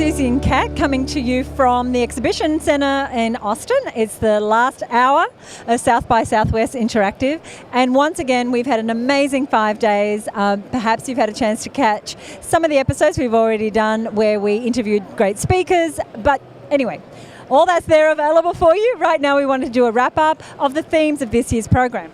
Suzi and Cat coming to you from the Exhibition Centre in Austin. It's the last hour of South by Southwest Interactive. And once again, we've had an amazing 5 days. Perhaps you've had a chance to catch some of the episodes we've already done where we interviewed great speakers. But anyway, all that's there available for you. Right now we want to do a wrap-up of the themes of this year's program.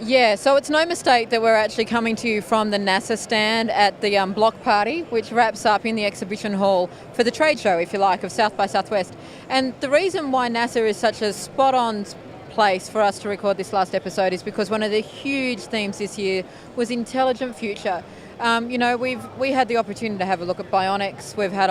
Yeah, so it's no mistake that we're actually coming to you from the NASA stand at the block party, which wraps up in the exhibition hall for the trade show, if you like, of South by Southwest. And the reason why NASA is such a spot-on place for us to record this last episode is because one of the huge themes this year was intelligent future. We had the opportunity to have a look at bionics. We've had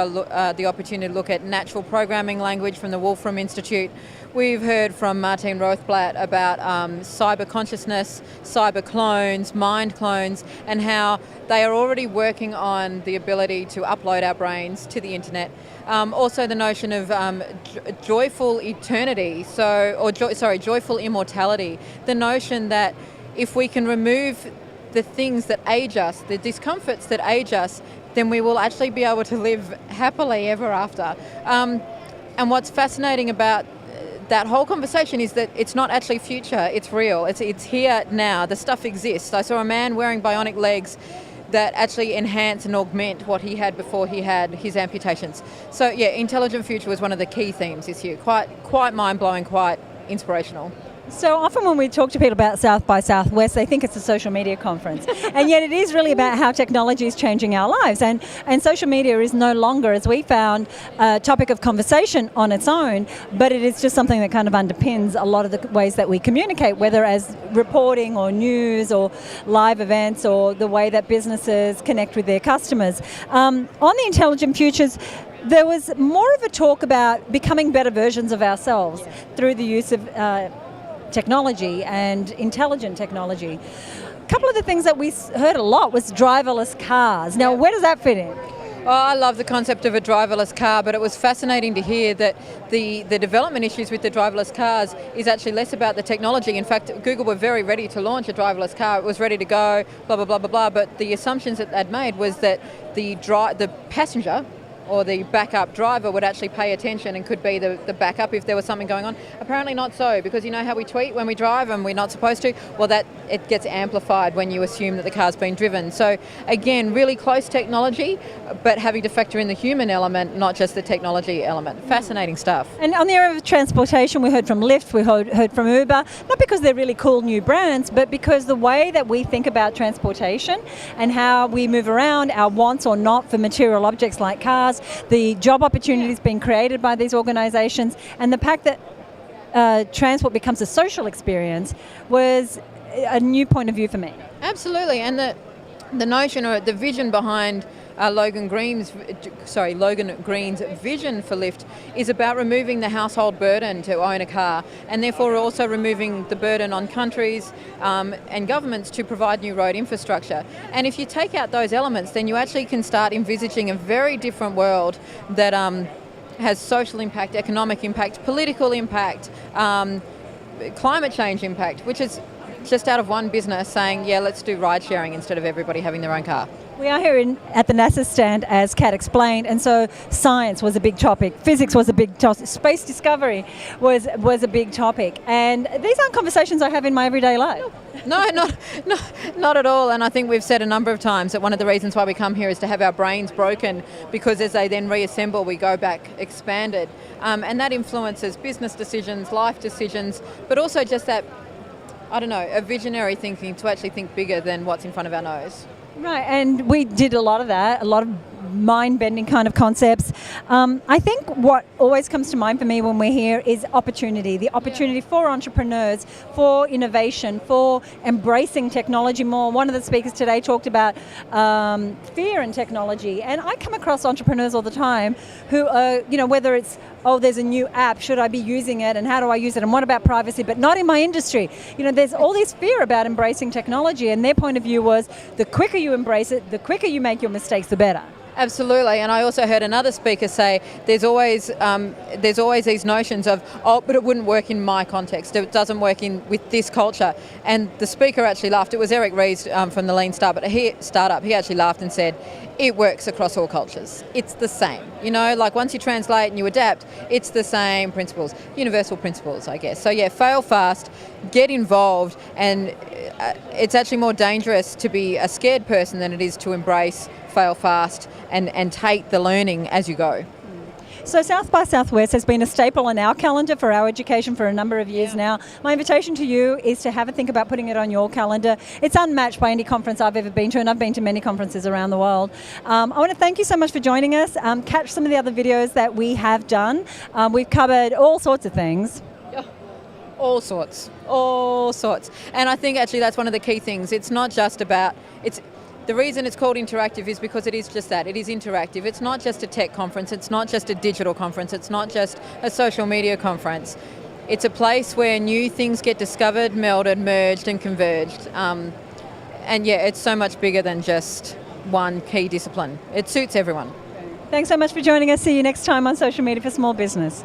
the opportunity to look at natural programming language from the Wolfram Institute. We've heard from Martine Rothblatt about cyber consciousness, cyber clones, mind clones, and how they are already working on the ability to upload our brains to the internet. Also the notion of joyful eternity, joyful immortality. The notion that if we can remove the things that age us, the discomforts that age us, then we will actually be able to live happily ever after. And what's fascinating about that whole conversation is that it's not actually future, it's real. It's here now. The stuff exists. I saw a man wearing bionic legs that actually enhance and augment what he had before he had his amputations. So yeah, intelligent future was one of the key themes this year. Quite mind-blowing, quite inspirational. So often when we talk to people about South by Southwest, they think it's a social media conference. And yet it is really about how technology is changing our lives. And social media is no longer, as we found, a topic of conversation on its own, but it is just something that kind of underpins a lot of the ways that we communicate, whether as reporting or news or live events or the way that businesses connect with their customers. On the Intelligent Futures, there was more of a talk about becoming better versions of ourselves through the use of technology and intelligent technology. A couple of the things that we heard a lot was driverless cars. Now, where does that fit in? Oh, I love the concept of a driverless car, but it was fascinating to hear that the development issues with the driverless cars is actually less about the technology. In fact, Google were very ready to launch a driverless car. It was ready to go, blah, blah, blah, blah, blah. But the assumptions that they'd made was that the passenger or the backup driver would actually pay attention and could be the backup if there was something going on. Apparently not so, because you know how we tweet when we drive and we're not supposed to? Well, that it gets amplified when you assume that the car's been driven. So again, really close technology, but having to factor in the human element, not just the technology element. Fascinating stuff. And on the area of transportation, we heard from Lyft, we heard from Uber, not because they're really cool new brands, but because the way that we think about transportation and how we move around, our wants or not for material objects like cars, the job opportunities being created by these organisations, and the fact that transport becomes a social experience was a new point of view for me. Absolutely, and the notion or the vision behind Logan Green's vision for Lyft is about removing the household burden to own a car, and therefore also removing the burden on countries and governments to provide new road infrastructure. And if you take out those elements, then you actually can start envisaging a very different world that has social impact, economic impact, political impact, climate change impact, which is just out of one business saying, yeah, let's do ride sharing instead of everybody having their own car. We are here at the NASA stand, as Kat explained, and so science was a big topic, physics was a big topic, space discovery was a big topic, and these aren't conversations I have in my everyday life. No, not at all. And I think we've said a number of times that one of the reasons why we come here is to have our brains broken, because as they then reassemble, we go back expanded, and that influences business decisions, life decisions, but also just that, I don't know, a visionary thinking to actually think bigger than what's in front of our nose. Right, and we did a lot of that, a lot of mind-bending kind of concepts. I think what always comes to mind for me when we're here is opportunity, the opportunity for entrepreneurs, for innovation, for embracing technology more. One of the speakers today talked about fear in technology, and I come across entrepreneurs all the time who are, whether it's, there's a new app, should I be using it, and how do I use it, and what about privacy, but not in my industry. There's all this fear about embracing technology, and their point of view was the quicker you embrace it, the quicker you make your mistakes, the better. Absolutely, and I also heard another speaker say there's always these notions of, oh, but it wouldn't work in my context, it doesn't work with this culture. And the speaker actually laughed. It was Eric Rees from the Lean Startup. He actually laughed and said, it works across all cultures. It's the same. Like once you translate and you adapt, it's the same principles, universal principles, I guess. So yeah, fail fast, get involved, and it's actually more dangerous to be a scared person than it is to embrace, fail fast, and take the learning as you go. So South by Southwest has been a staple in our calendar for our education for a number of years now. My invitation to you is to have a think about putting it on your calendar. It's unmatched by any conference I've ever been to, and I've been to many conferences around the world. I want to thank you so much for joining us. Catch some of the other videos that we have done. We've covered all sorts of things. All sorts. And I think actually that's one of the key things. It's not just about, the reason it's called interactive is because it is just that. It is interactive. It's not just a tech conference. It's not just a digital conference. It's not just a social media conference. It's a place where new things get discovered, melded, merged and converged. And yeah, it's so much bigger than just one key discipline. It suits everyone. Thanks so much for joining us. See you next time on Social Media for Small Business.